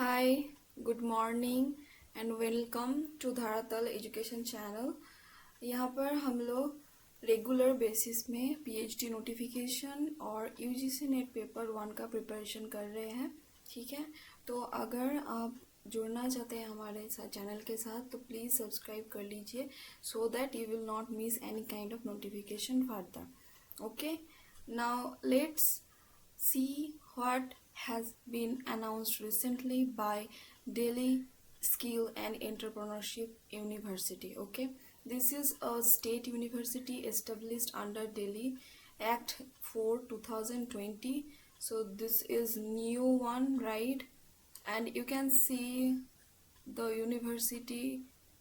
Hi, good morning and welcome to Dharatal education channel. यहाँ पर हम लोग रेगुलर बेसिस में पीएचडी नोटिफिकेशन और यूजीसी नेट पेपर 1 का प्रिपरेशन कर रहे हैं। ठीक है, तो अगर आप जुड़ना चाहते हैं हमारे साथ चैनल के साथ तो प्लीज़ सब्सक्राइब कर लीजिए so that you will not miss any kind of notification further. Okay, now let's see what has been announced recently by Delhi Skill and Entrepreneurship University. Okay, this is a state university established under Delhi Act 4 2020. So this is new one, right? And you can see the university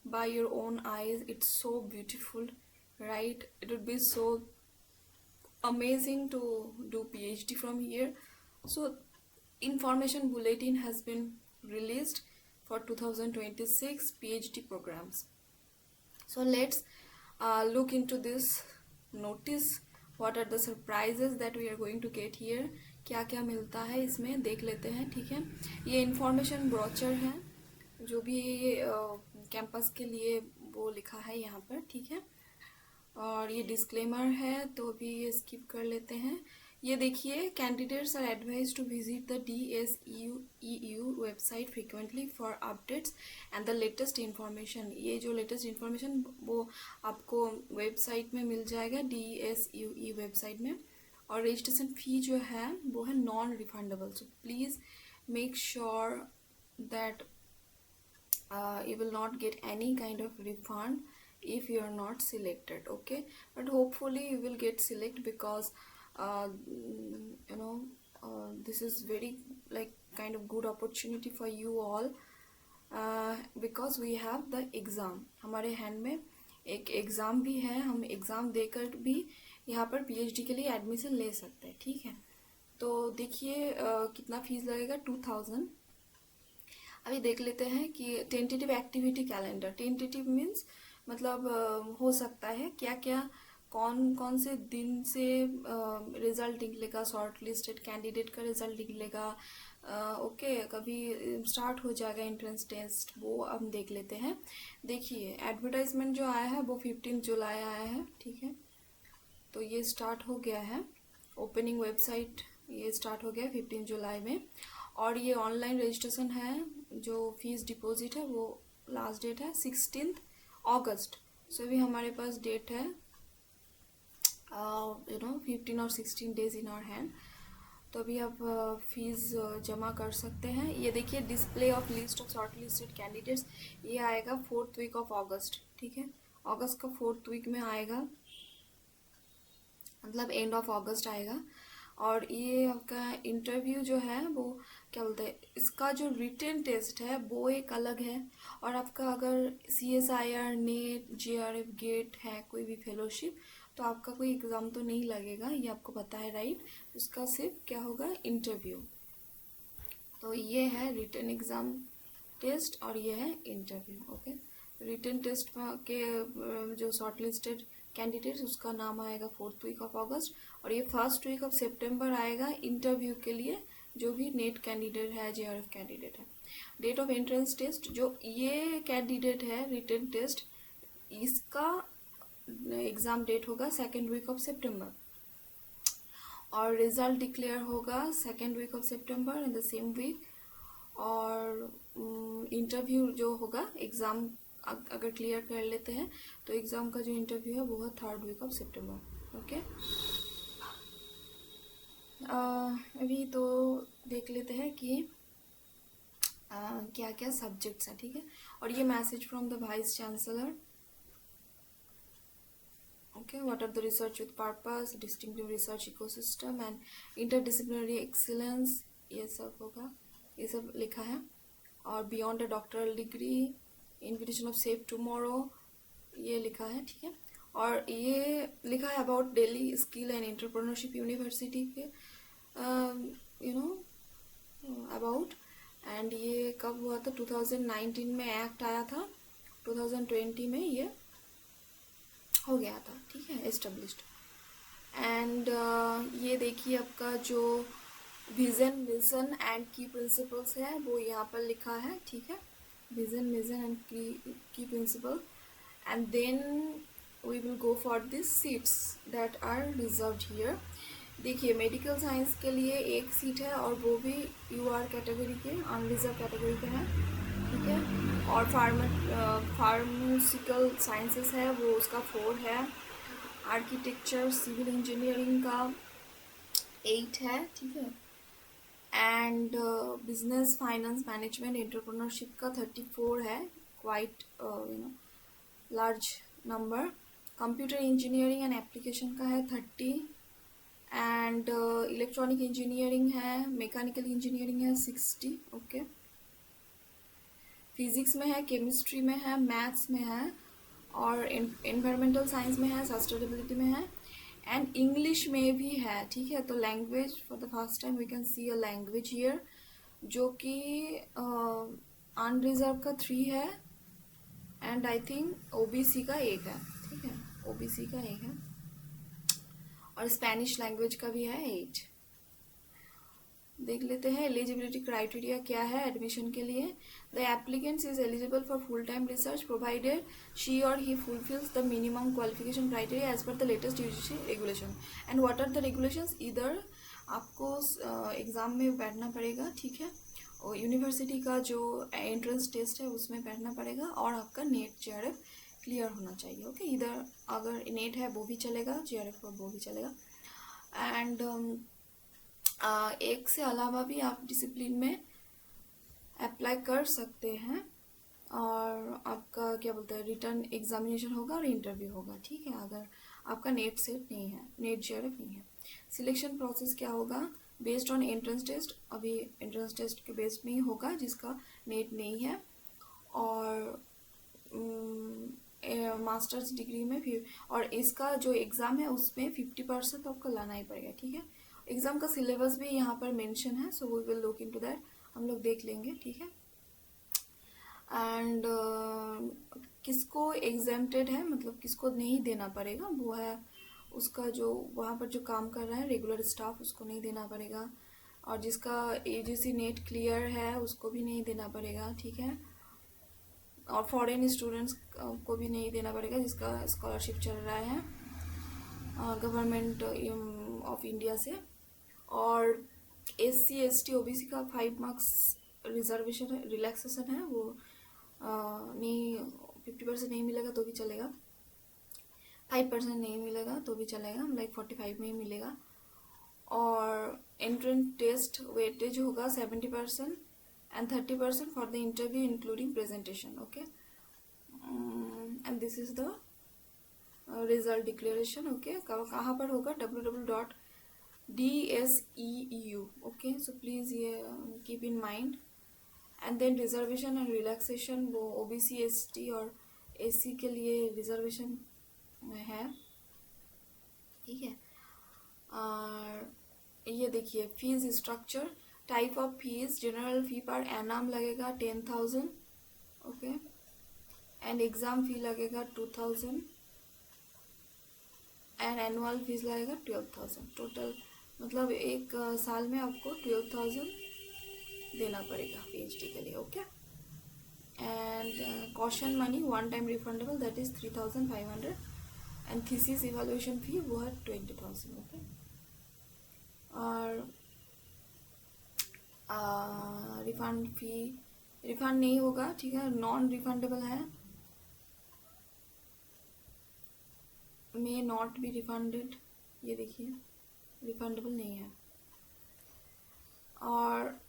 by your own eyes. It's so beautiful, right? It would be so amazing to do PhD from here. So information bulletin has been released for 2026 PhD programs. So let's look into this notice. What are the surprises that we are going to get here? क्या क्या मिलता है इसमें देख लेते हैं। ठीक है, ये इंफॉर्मेशन ब्रोचर है जो भी कैंपस के लिए वो लिखा है यहाँ पर। ठीक है, और ये डिस्क्लेमर है तो भी ये स्किप कर लेते हैं। ये देखिए, candidates are advise to visit the DSEU website frequently for updates and the latest information. ये जो लेटेस्ट इन्फॉर्मेशन वो आपको वेबसाइट में मिल जाएगा, DSEU वेबसाइट में। और रजिस्ट्रेशन फ़ी जो है वो है non refundable. So please make sure that you will not get any kind of refund if you are not selected. Okay, but hopefully you will get select because this is very like kind of good opportunity for you all because we have the exam. हमारे hand में एक exam भी है, हम exam देकर भी यहाँ पर पीएचडी के लिए एडमिशन ले सकते हैं। ठीक है, तो देखिए कितना फीस लगेगा, 2000। अभी देख लेते हैं कि tentative activity calendar. Tentative means मतलब हो सकता है क्या क्या कौन कौन से दिन से रिजल्ट निकलेगा, शॉर्ट लिस्टेड कैंडिडेट का रिजल्ट निकलेगा। ओके, कभी स्टार्ट हो जाएगा एंट्रेंस टेस्ट, वो हम देख लेते हैं। देखिए एडवर्टाइजमेंट जो आया है वो 15 जुलाई आया है। ठीक है, तो ये स्टार्ट हो गया है, ओपनिंग वेबसाइट ये स्टार्ट हो गया 15 जुलाई में। और ये ऑनलाइन रजिस्ट्रेशन है, जो फीस डिपॉजिट है वो लास्ट डेट है 16 अगस्त। सो अभी हमारे पास डेट है 15 और 16 डेज इन आवर हैंड। तो अभी आप फीस जमा कर सकते हैं। ये देखिए, display of list of short listed candidates, ये आएगा 4th वीक ऑफ अगस्त। ठीक है, अगस्त का 4th वीक में आएगा, मतलब एंड ऑफ अगस्त आएगा। और ये आपका इंटरव्यू जो है वो क्या बोलते हैं, इसका जो रिटन टेस्ट है वो एक अलग है। और आपका अगर CSIR नेट JRF गेट है कोई भी फेलोशिप तो आपका कोई एग्ज़ाम तो नहीं लगेगा, ये आपको पता है, राइट। उसका सिर्फ क्या होगा, इंटरव्यू। तो ये है रिटन एग्ज़ाम टेस्ट और ये है इंटरव्यू। ओके, रिटन टेस्ट के जो शॉर्ट लिस्टेड कैंडिडेट्स उसका नाम आएगा 4th वीक ऑफ अगस्त, और ये 1st वीक ऑफ सितंबर आएगा इंटरव्यू के लिए जो भी नेट कैंडिडेट है, JRF कैंडिडेट है। डेट ऑफ एंट्रेंस टेस्ट जो ये कैंडिडेट है रिटन टेस्ट, इसका एग्ज़ाम डेट होगा 2nd वीक ऑफ सितंबर, और रिजल्ट डिक्लेयर होगा 2nd week of September in the same week. और इंटरव्यू जो होगा, एग्ज़ाम अगर क्लियर कर लेते हैं तो एग्ज़ाम का जो इंटरव्यू है वो है 3rd week of September. Okay, अभी तो देख लेते हैं कि क्या क्या सब्जेक्ट्स हैं। ठीक है, और ये message from the vice chancellor. Okay, what are the research with purpose, distinctive research ecosystem and interdisciplinary excellence, ये सब होगा, ये सब लिखा है। और beyond a doctoral degree, invitation of safe tomorrow, ये लिखा है। ठीक है, और ये लिखा है about Delhi skill and entrepreneurship university के अबाउट। एंड ये कब हुआ था, 2019 में एक्ट आया था, 2020 में ये हो गया था। ठीक है, एस्टेब्लिश्ड। एंड ये देखिए आपका जो vision mission and key principles है वो यहाँ पर लिखा है, ठीक है। Vision mission and key principle, and then we will go for this seats that are reserved here. देखिए मेडिकल साइंस के लिए एक सीट है और वो भी यूआर कैटेगरी के, अनरिजर्व कैटेगरी के हैं, ठीक है। और फार्मास्यूटिकल साइंसेस है वो उसका 4 है। आर्किटेक्चर सिविल इंजीनियरिंग का 8 है, ठीक है। And business finance management entrepreneurship का 34 है, quite large number. Computer engineering and application का है 30, एंड इलेक्ट्रॉनिक इंजीनियरिंग है, मैकेनिकल इंजीनियरिंग है 60, ओके। फिजिक्स में है, केमिस्ट्री में है, मैथ्स में है, और एनवायरमेंटल साइंस में है, सस्टेनेबिलिटी में है, एंड इंग्लिश में भी है, ठीक है। तो language for the first time we can see a language here, जो कि अनरिजर्व का 3 है, एंड आई थिंक ओबीसी का 1 है, ठीक है। ओबीसी का 1 है, और स्पेनिश लैंग्वेज का भी है 8। देख लेते हैं एलिजिबिलिटी क्राइटेरिया क्या है एडमिशन के लिए। The applicants is eligible for full time research provided she or he fulfils the minimum qualification criteria as per the latest UGC regulation. And what are the regulations? इधर आपको exam में बैठना पड़ेगा, ठीक है, और यूनिवर्सिटी का जो एंट्रेंस टेस्ट है उसमें बैठना पड़ेगा, और आपका नेट जेआरएफ क्लियर होना चाहिए, ओके। इधर अगर नेट है वो भी चलेगा, जेआरएफ का वो भी चलेगा। एंड एक से अलावा भी आप डिसिप्लिन में अप्लाई कर सकते हैं, और आपका क्या बोलते हैं रिटर्न एग्जामिनेशन होगा और इंटरव्यू होगा, ठीक है, अगर आपका नेट सेट नहीं है, नेट जेआरएफ नहीं है। सिलेक्शन प्रोसेस क्या होगा? बेस्ड ऑन एंट्रेंस टेस्ट, अभी एंट्रेंस टेस्ट के बेस्ड में ही होगा जिसका नेट नहीं है, और मास्टर्स डिग्री में भी, और इसका जो एग्ज़ाम है उसमें 50% आपको लाना ही पड़ेगा, ठीक है। एग्ज़ाम का सिलेबस भी यहाँ पर मेंशन है, so we will look into that, हम लोग देख लेंगे, ठीक है। एंड किसको एग्जेम्प्टेड है, मतलब किसको नहीं देना पड़ेगा, वो है उसका जो वहाँ पर जो काम कर रहा है रेगुलर स्टाफ, उसको नहीं देना पड़ेगा, और जिसका यूजीसी नेट क्लियर है उसको भी नहीं देना पड़ेगा, ठीक है। और फॉरेन स्टूडेंट्स को भी नहीं देना पड़ेगा जिसका स्कॉलरशिप चल रहा है गवर्नमेंट ऑफ इंडिया से। और SC ST OBC का 5 मार्क्स रिजर्वेशन है, रिलैक्सेशन है, वो नहीं 50% नहीं मिलेगा तो भी चलेगा, 5% नहीं मिलेगा तो भी चलेगा, लाइक 45 में ही मिलेगा। और एंट्रेंस टेस्ट वेटेज होगा 70% and 30% for the interview including presentation, okay. And this is the result declaration, okay. कहाँ पर होगा? www.dseu, okay. So please keep in mind. And then reservation and relaxation, वो OBC ST और SC के लिए reservation है, ठीक है। और ये देखिए fees structure, type of fees, general fee per annum लगेगा 10,000, ओके, एंड एग्ज़ाम फी लगेगा 2,000, एंड एनुअल फीस लगेगा 12,000। टोटल मतलब एक साल में आपको 12,000 देना पड़ेगा PhD के लिए, okay. And caution money one time refundable, that is 3,500, and thesis evaluation fee वो है 20,000, ओके। और रिफंड फी रिफंड नहीं होगा, ठीक है, नॉन रिफंडेबल है, मे नॉट बी रिफंडेड, ये देखिए रिफंडेबल नहीं है। और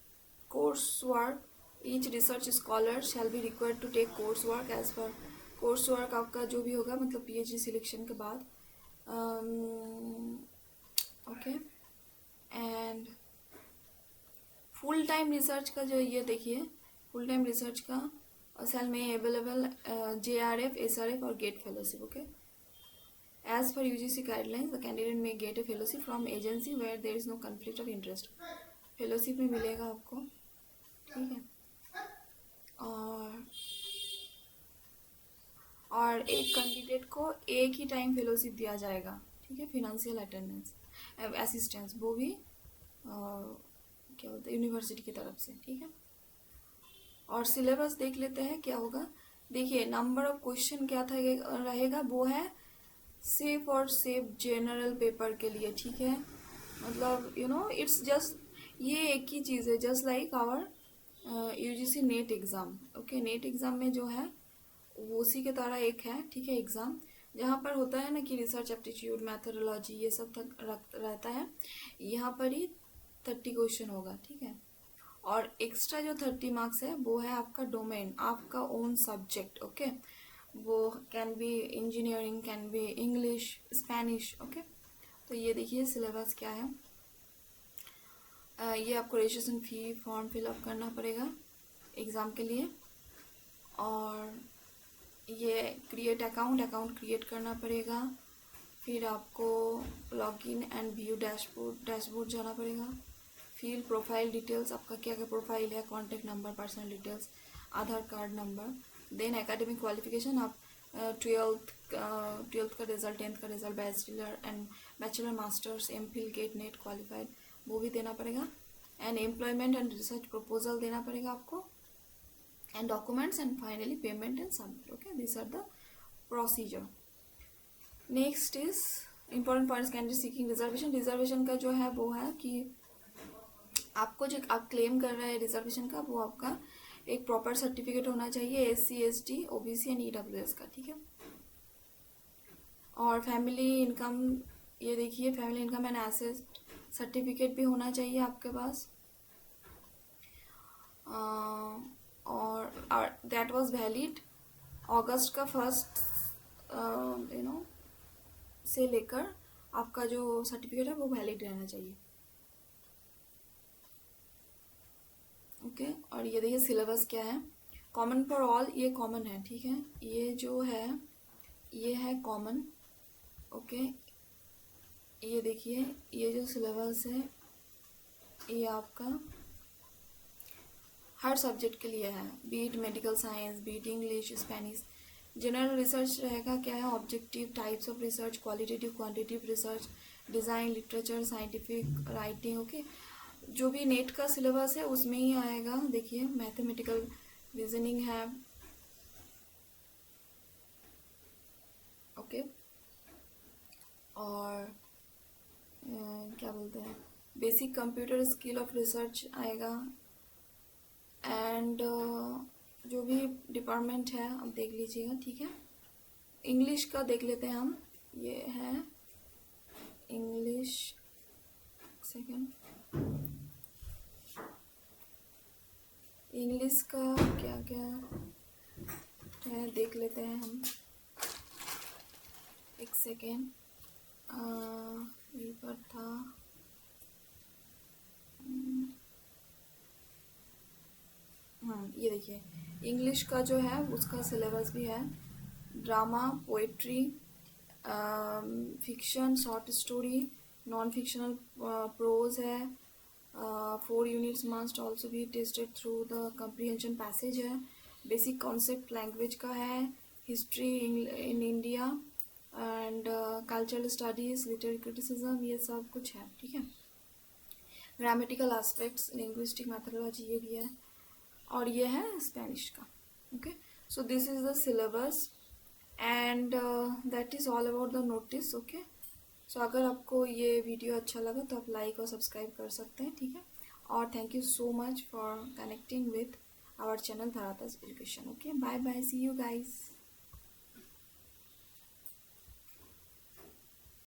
course work, each research scholar shall be required to take course work as per, course work आपका जो भी होगा मतलब PhD सिलेक्शन के बाद, okay. And full time research का जो ये देखिए फुल टाइम रिसर्च का सेल में अवेलेबल JRF SRF और GATE fellowship, okay. As per UGC guidelines the candidate may get a fellowship from agency where there is no conflict of interest, fellowship में मिलेगा आपको, ठीक है। और एक कैंडिडेट को एक ही टाइम फेलोशिप दिया जाएगा, ठीक है, फिनेंशियल अटेंडेंस असिस्टेंस वो भी क्या बोलते हैं यूनिवर्सिटी की तरफ से, ठीक है। और सिलेबस देख लेते हैं क्या होगा। देखिए नंबर ऑफ क्वेश्चन क्या था रहेगा, वो है सेफ और सेफ जनरल पेपर के लिए, ठीक है। मतलब इट्स जस्ट ये एक ही चीज़ है, just like our UGC NET exam. Okay, NET exam में जो है वो उसी के तरह एक है, ठीक है, एग्ज़ाम जहाँ पर होता है ना कि रिसर्च एप्टीट्यूड मैथडोलॉजी ये सब रहता है। यहाँ पर ही 30 क्वेश्चन होगा, ठीक है। और एक्स्ट्रा जो 30 मार्क्स है वो है आपका डोमेन, आपका ओन सब्जेक्ट। ओके, वो can be engineering, can be English, Spanish. Okay, तो ये देखिए सिलेबस क्या है। ये आपको रजिस्ट्रेशन फ़ी फॉर्म फिलअप करना पड़ेगा एग्ज़ाम के लिए, और ये क्रिएट अकाउंट क्रिएट करना पड़ेगा। फिर आपको लॉगिन एंड व्यू डैशबोर्ड जाना पड़ेगा। फिर प्रोफाइल डिटेल्स, आपका क्या क्या प्रोफाइल है, contact number, personal details, Aadhaar card number. Then academic qualification, आप ट्वेल्थ का रिजल्ट, 10th का result, bachelor masters, MPhil, GATE, NET qualified, वो भी देना पड़ेगा। And employment and research proposal देना पड़ेगा आपको, and documents, and finally payment and submit. Okay, this are the procedure. Next is important points, candidate seeking reservation. Reservation का जो है वो है कि आपको जो आप क्लेम कर रहे हैं रिजर्वेशन का, वो आपका एक प्रॉपर सर्टिफिकेट होना चाहिए SC ST OBC and EWS का, ठीक है। और फैमिली इनकम, ये देखिए family income and asset certificate भी होना चाहिए आपके पास। और दैट वाज वैलिड अगस्त का 1 से लेकर आपका जो सर्टिफिकेट है वो वैलिड रहना चाहिए। ओके, और ये देखिए सिलेबस क्या है। कॉमन फॉर ऑल, ये कॉमन है, ठीक है। ये जो है ये है कॉमन। ओके, ये देखिए ये जो सिलेबस है ये आपका हर सब्जेक्ट के लिए है, बीट मेडिकल साइंस, बीट इंग्लिश, स्पेनिश। जनरल रिसर्च रहेगा क्या है, objective, types of research, qualitative quantitative research, design, literature, scientific writing. Okay, जो भी नेट का सिलेबस है उसमें ही आएगा। देखिए मैथमेटिकल रीजनिंग है। ओके, और क्या बोलते हैं, basic computer skill of research आएगा। एंड जो भी डिपार्टमेंट है आप देख लीजिएगा, ठीक है। इंग्लिश का देख लेते हैं हम, ये है इंग्लिश, सेकेंड, इंग्लिश का क्या क्या है देख लेते हैं हम, एक सेकेंड। यहीं पर था, ये देखिए इंग्लिश का जो है उसका सिलेबस भी है। Drama, poetry, fiction, short story, non fictional prose है। 4 units must also be tested through the comprehension passage है। बेसिक कॉन्सेप्ट लैंग्वेज का है। History in India and cultural studies, literary criticism, ये सब कुछ है, ठीक है। ग्रामेटिकल एस्पेक्ट्स, लिंग्विस्टिक मैथडोलॉजी, ये भी है। और ये है स्पेनिश का। Okay, so this is the syllabus and that is all about the notice. Okay, so अगर आपको ये वीडियो अच्छा लगा तो आप लाइक और सब्सक्राइब कर सकते हैं, ठीक है। और thank you so much for connecting with our channel Dharatal education. Okay, bye bye, see you guys.